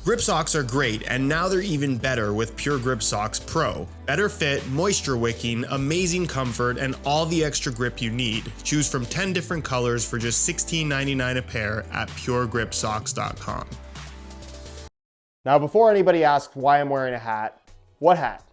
Grip socks are great, and now they're even better with Pure Grip Socks Pro. Better fit, moisture wicking, amazing comfort, and all the extra grip you need. Choose from 10 different colors for just $16.99 a pair at puregripsocks.com. Now, before anybody asks why I'm wearing a hat, what hat?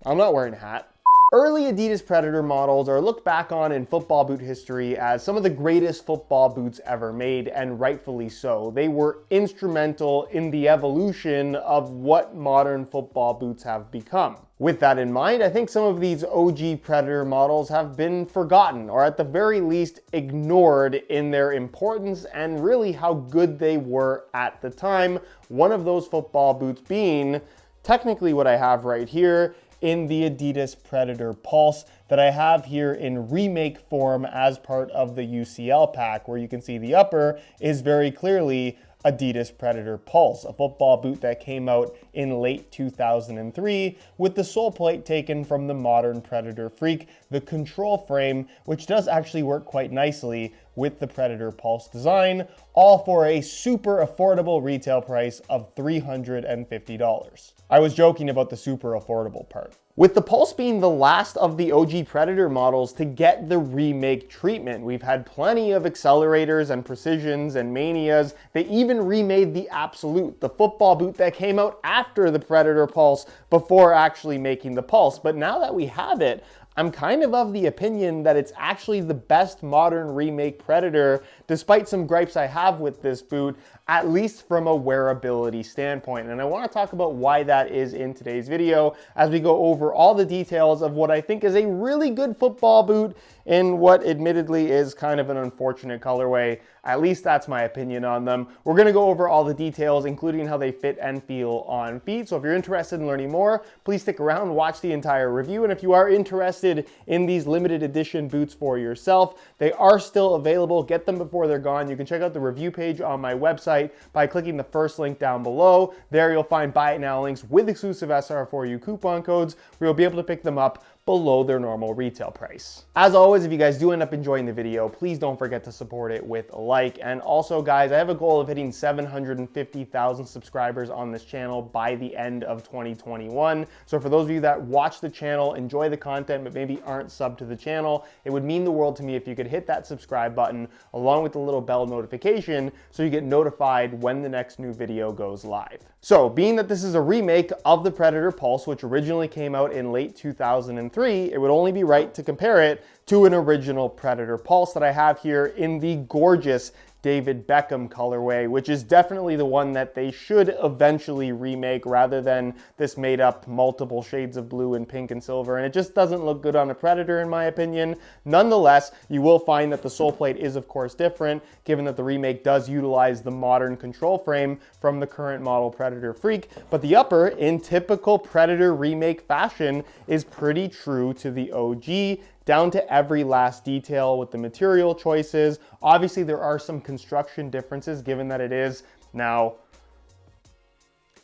I'm not wearing a hat. Early Adidas Predator models are looked back on in football boot history as some of the greatest football boots ever made, and rightfully so. They were instrumental in the evolution of what modern football boots have become. With that in mind, I think some of these OG Predator models have been forgotten, or at the very least ignored in their importance and really how good they were at the time. One of those football boots being technically what I have right here in the Adidas Predator Pulse that I have here in remake form as part of the UCL pack, where you can see the upper is very clearly Adidas Predator Pulse, a football boot that came out in late 2003 with the sole plate taken from the modern Predator Freak, the control frame, which does actually work quite nicely with the Predator Pulse design, all for a super affordable retail price of $350. I was joking about the super affordable part. With the Pulse being the last of the OG Predator models to get the remake treatment, we've had plenty of accelerators and precisions and manias. They even remade the Absolute, the football boot that came out after the Predator Pulse before actually making the Pulse. But now that we have it, I'm kind of the opinion that it's actually the best modern remake Predator, despite some gripes I have with this boot, at least from a wearability standpoint. And I want to talk about why that is in today's video as we go over all the details of what I think is a really good football boot in what admittedly is kind of an unfortunate colorway. At least that's my opinion on them. We're going to go over all the details, including how they fit and feel on feet. So if you're interested in learning more, please stick around, watch the entire review. And if you are interested in these limited edition boots for yourself, they are still available. Get them before they're gone. You can check out the review page on my website by clicking the first link down below. There you'll find buy it now links with exclusive SR4U coupon codes where you'll be able to pick them up below their normal retail price. As always, if you guys do end up enjoying the video, please don't forget to support it with a like. And also guys, I have a goal of hitting 750,000 subscribers on this channel by the end of 2021. So for those of you that watch the channel, enjoy the content, but maybe aren't subbed to the channel, it would mean the world to me if you could hit that subscribe button along with the little bell notification so you get notified when the next new video goes live. So being that this is a remake of the Predator Pulse, which originally came out in late 2003, it would only be right to compare it to an original Predator Pulse that I have here in the gorgeous David Beckham colorway, which is definitely the one that they should eventually remake rather than this made up multiple shades of blue and pink and silver. And it just doesn't look good on a Predator in my opinion. Nonetheless, you will find that the sole plate is of course different, given that the remake does utilize the modern control frame from the current model Predator Freak. But the upper, in typical Predator remake fashion, is pretty true to the OG, down to every last detail with the material choices. Obviously, there are some construction differences given that it is now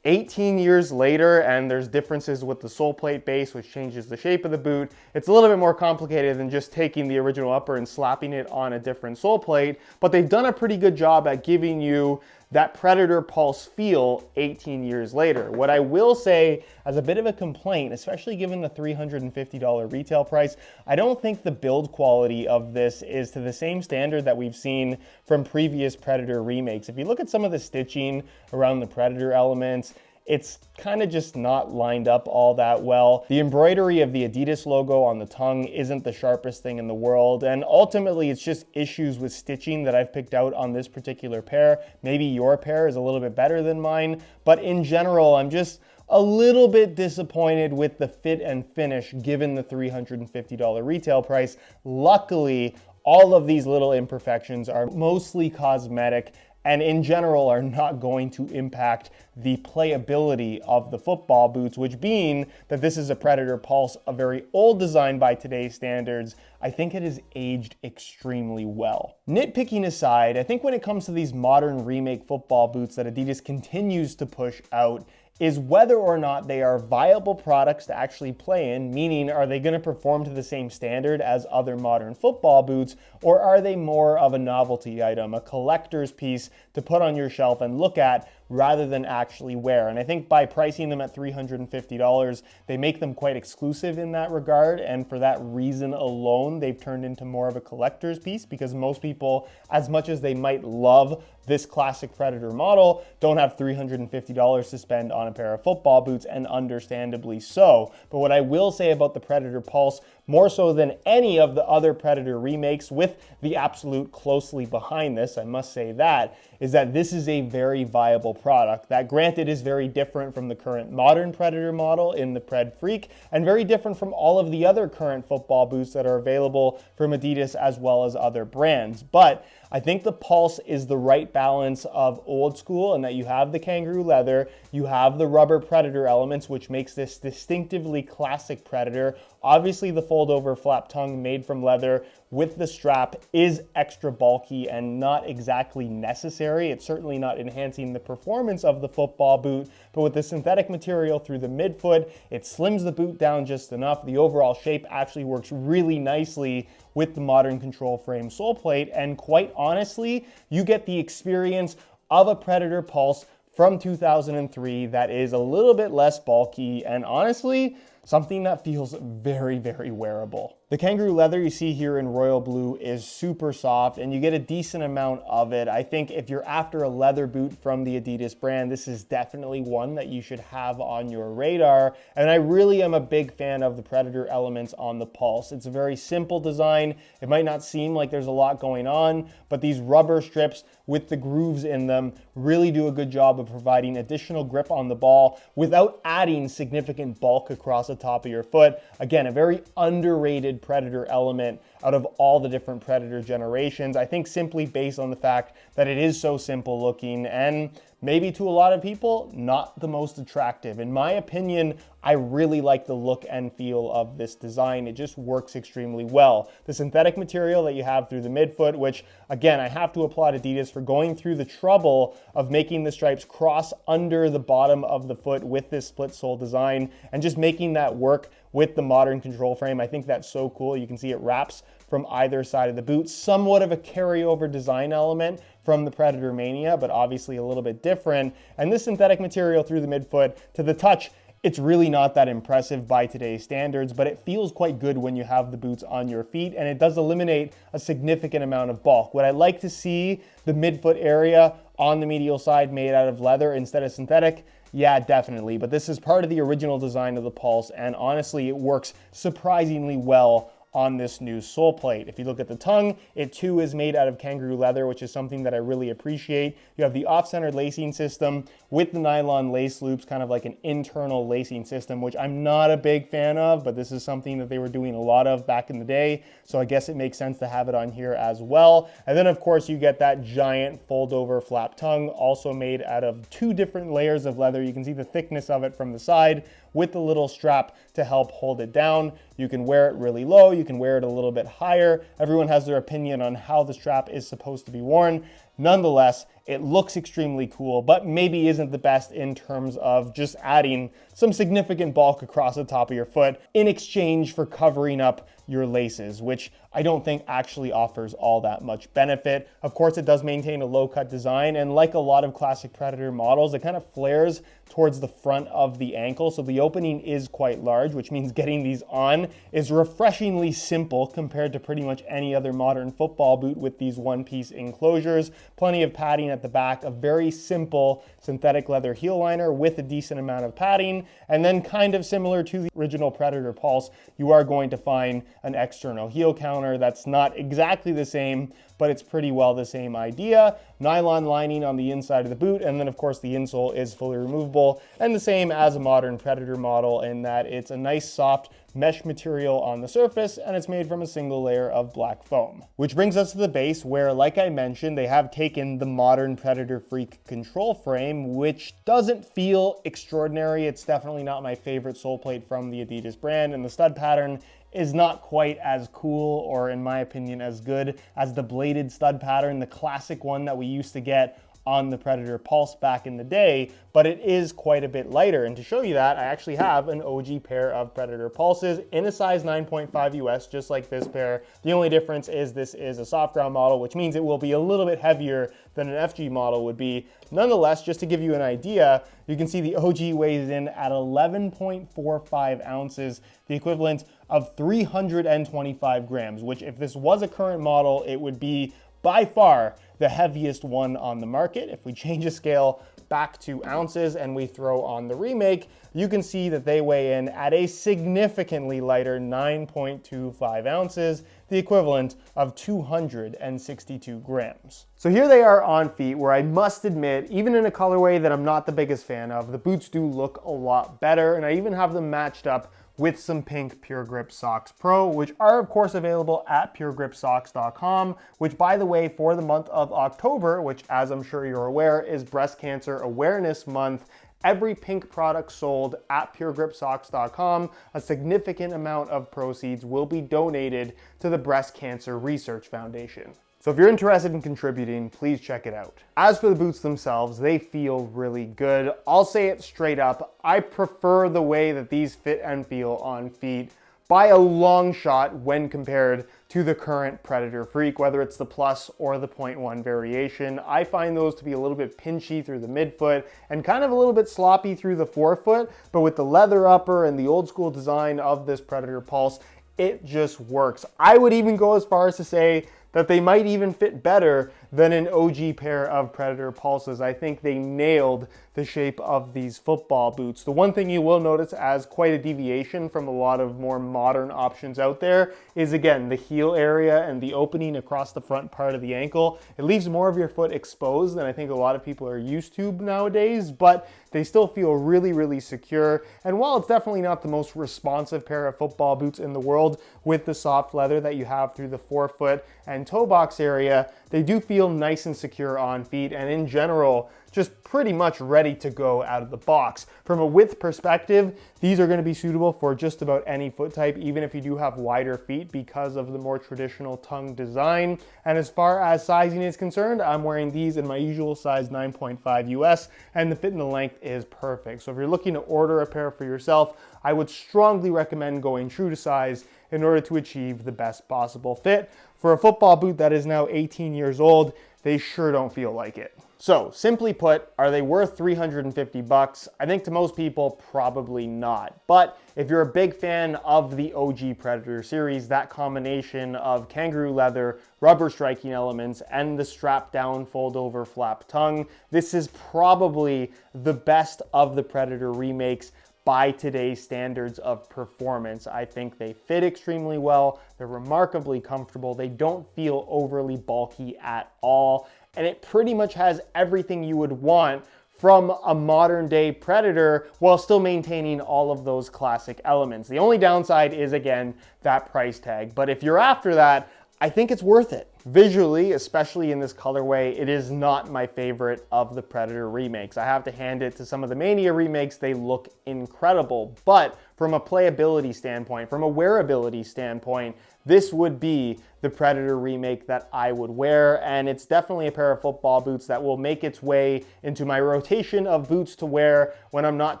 18 years later and there's differences with the sole plate base, which changes the shape of the boot. It's a little bit more complicated than just taking the original upper and slapping it on a different sole plate, but they've done a pretty good job at giving you that Predator Pulse feel 18 years later. What I will say as a bit of a complaint, especially given the $350 retail price, I don't think the build quality of this is to the same standard that we've seen from previous Predator remakes. If you look at some of the stitching around the Predator elements, it's kind of just not lined up all that well. The embroidery of the Adidas logo on the tongue isn't the sharpest thing in the world, and ultimately it's just issues with stitching that I've picked out on this particular pair. Maybe your pair is a little bit better than mine, but in general, I'm just a little bit disappointed with the fit and finish given the $350 retail price. Luckily, all of these little imperfections are mostly cosmetic and in general are not going to impact the playability of the football boots, which being that this is a Predator Pulse, a very old design by today's standards, I think it has aged extremely well. Nitpicking aside, I think when it comes to these modern remake football boots that Adidas continues to push out, is whether or not they are viable products to actually play in, meaning are they going to perform to the same standard as other modern football boots, or are they more of a novelty item, a collector's piece to put on your shelf and look at rather than actually wear. And I think by pricing them at $350, they make them quite exclusive in that regard. And for that reason alone, they've turned into more of a collector's piece, because most people, as much as they might love this classic Predator model, don't have $350 to spend on a pair of football boots, and understandably so. But what I will say about the Predator Pulse, more so than any of the other Predator remakes, with the Absolute closely behind this, I must say that, is that this is a very viable product. That, granted, is very different from the current modern Predator model in the Pred Freak, and very different from all of the other current football boots that are available from Adidas as well as other brands. But I think the Pulse is the right balance of old school, and that you have the kangaroo leather, you have the rubber Predator elements, which makes this distinctively classic Predator. Obviously, the fold-over flap tongue made from leather with the strap is extra bulky and not exactly necessary. It's certainly not enhancing the performance of the football boot, but with the synthetic material through the midfoot, it slims the boot down just enough. The overall shape actually works really nicely with the modern control frame sole plate, and quite honestly, you get the experience of a Predator Pulse from 2003 that is a little bit less bulky, and honestly, something that feels very, very wearable. The kangaroo leather you see here in royal blue is super soft, and you get a decent amount of it. I think if you're after a leather boot from the Adidas brand, this is definitely one that you should have on your radar. And I really am a big fan of the Predator elements on the Pulse. It's a very simple design. It might not seem like there's a lot going on, but these rubber strips with the grooves in them really do a good job of providing additional grip on the ball without adding significant bulk across the top of your foot. Again, a very underrated Predator element out of all the different Predator generations. I think simply based on the fact that it is so simple looking, and maybe to a lot of people, not the most attractive. In my opinion, I really like the look and feel of this design. It just works extremely well. The synthetic material that you have through the midfoot, which again, I have to applaud Adidas for going through the trouble of making the stripes cross under the bottom of the foot with this split sole design, and just making that work with the modern control frame. I think that's so cool. You can see it wraps from either side of the boot. Somewhat of a carryover design element from the Predator Mania, but obviously a little bit different. And this synthetic material through the midfoot, to the touch, it's really not that impressive by today's standards, but it feels quite good when you have the boots on your feet, and it does eliminate a significant amount of bulk. Would I like to see the midfoot area on the medial side made out of leather instead of synthetic? Yeah, definitely, but this is part of the original design of the Pulse, and honestly, it works surprisingly well on this new sole plate. If you look at the tongue, it too is made out of kangaroo leather, which is something that I really appreciate. You have the off-centered lacing system with the nylon lace loops, kind of like an internal lacing system, which I'm not a big fan of, but this is something that they were doing a lot of back in the day, so I guess it makes sense to have it on here as well. And then of course you get that giant fold-over flap tongue, also made out of two different layers of leather. You can see the thickness of it from the side, with the little strap to help hold it down. You can wear it really low, you can wear it a little bit higher. Everyone has their opinion on how the strap is supposed to be worn. Nonetheless, it looks extremely cool, but maybe isn't the best in terms of just adding some significant bulk across the top of your foot in exchange for covering up your laces, which I don't think actually offers all that much benefit. Of course, it does maintain a low-cut design, and like a lot of classic Predator models, it kind of flares towards the front of the ankle, so the opening is quite large, which means getting these on is refreshingly simple compared to pretty much any other modern football boot with these one-piece enclosures. Plenty of padding at the back, a very simple synthetic leather heel liner with a decent amount of padding, and then kind of similar to the original Predator Pulse, you are going to find an external heel counter that's not exactly the same, but it's pretty well the same idea. Nylon lining on the inside of the boot, and then of course the insole is fully removable, and the same as a modern Predator model in that it's a nice soft mesh material on the surface, and it's made from a single layer of black foam. Which brings us to the base, where, like I mentioned, they have taken the modern Predator Freak control frame, which doesn't feel extraordinary. It's definitely not my favorite sole plate from the Adidas brand, and the stud pattern is not quite as cool, or in my opinion as good, as the bladed stud pattern, the classic one that we used to get on the Predator Pulse back in the day, but it is quite a bit lighter. And to show you that, I actually have an OG pair of Predator Pulses in a size 9.5 US, just like this pair. The only difference is this is a soft ground model, which means it will be a little bit heavier than an FG model would be. Nonetheless, just to give you an idea, you can see the OG weighs in at 11.45 ounces, the equivalent of 325 grams, which if this was a current model, it would be by far the heaviest one on the market. If we change the scale back to ounces and we throw on the remake, you can see that they weigh in at a significantly lighter 9.25 ounces, the equivalent of 262 grams. So here they are on feet, where I must admit, even in a colorway that I'm not the biggest fan of, the boots do look a lot better, and I even have them matched up with some pink Pure Grip Socks Pro, which are of course available at puregripsocks.com, which by the way, for the month of October, which as I'm sure you're aware is Breast Cancer Awareness Month, every pink product sold at puregripsocks.com, a significant amount of proceeds will be donated to the Breast Cancer Research Foundation. So if you're interested in contributing, please check it out. As for the boots themselves, they feel really good. I'll say it straight up, I prefer the way that these fit and feel on feet by a long shot when compared to the current Predator Freak, whether it's the Plus or the 0.1 variation. I find those to be a little bit pinchy through the midfoot and kind of a little bit sloppy through the forefoot, but with the leather upper and the old school design of this Predator Pulse, it just works. I would even go as far as to say that they might even fit better than an OG pair of Predator Pulses. I think they nailed the shape of these football boots. The one thing you will notice as quite a deviation from a lot of more modern options out there is, again, the heel area and the opening across the front part of the ankle. It leaves more of your foot exposed than I think a lot of people are used to nowadays, but they still feel really, really secure. And while it's definitely not the most responsive pair of football boots in the world with the soft leather that you have through the forefoot and toe box area, they do feel nice and secure on feet, and in general, just pretty much ready to go out of the box. From a width perspective, these are going to be suitable for just about any foot type, even if you do have wider feet because of the more traditional tongue design. And as far as sizing is concerned, I'm wearing these in my usual size 9.5 US, and the fit and the length is perfect. So if you're looking to order a pair for yourself, I would strongly recommend going true to size in order to achieve the best possible fit. For a football boot that is now 18 years old, they sure don't feel like it. So, simply put, are they worth 350 bucks? I think to most people, probably not. But if you're a big fan of the OG Predator series, that combination of kangaroo leather, rubber striking elements, and the strap down fold over flap tongue, this is probably the best of the Predator remakes by today's standards of performance. I think they fit extremely well, they're remarkably comfortable, they don't feel overly bulky at all, and it pretty much has everything you would want from a modern day Predator while still maintaining all of those classic elements. The only downside is, again, that price tag, but if you're after that, I think it's worth it. Visually, especially in this colorway, it is not my favorite of the Predator remakes. I have to hand it to some of the Mania remakes, they look incredible. But from a playability standpoint, from a wearability standpoint, this would be the Predator remake that I would wear, and it's definitely a pair of football boots that will make its way into my rotation of boots to wear when I'm not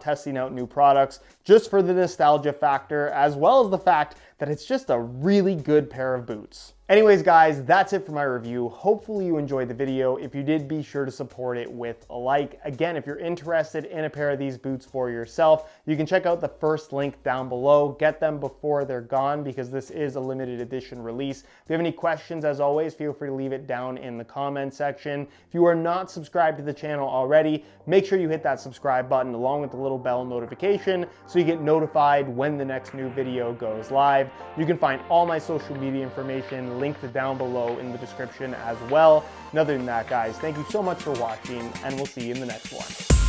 testing out new products, just for the nostalgia factor, as well as the fact that it's just a really good pair of boots. Anyways, guys, that's it for my review. Hopefully you enjoyed the video. If you did, be sure to support it with a like. Again, if you're interested in a pair of these boots for yourself, you can check out the first link down below. Get them before they're gone, because this is a limited edition release. If you have any questions, as always, feel free to leave it down in the comment section. If you are not subscribed to the channel already, make sure you hit that subscribe button along with the little bell notification so you get notified when the next new video goes live. You can find all my social media information linked down below in the description as well. And other than that, guys, thank you so much for watching, and we'll see you in the next one.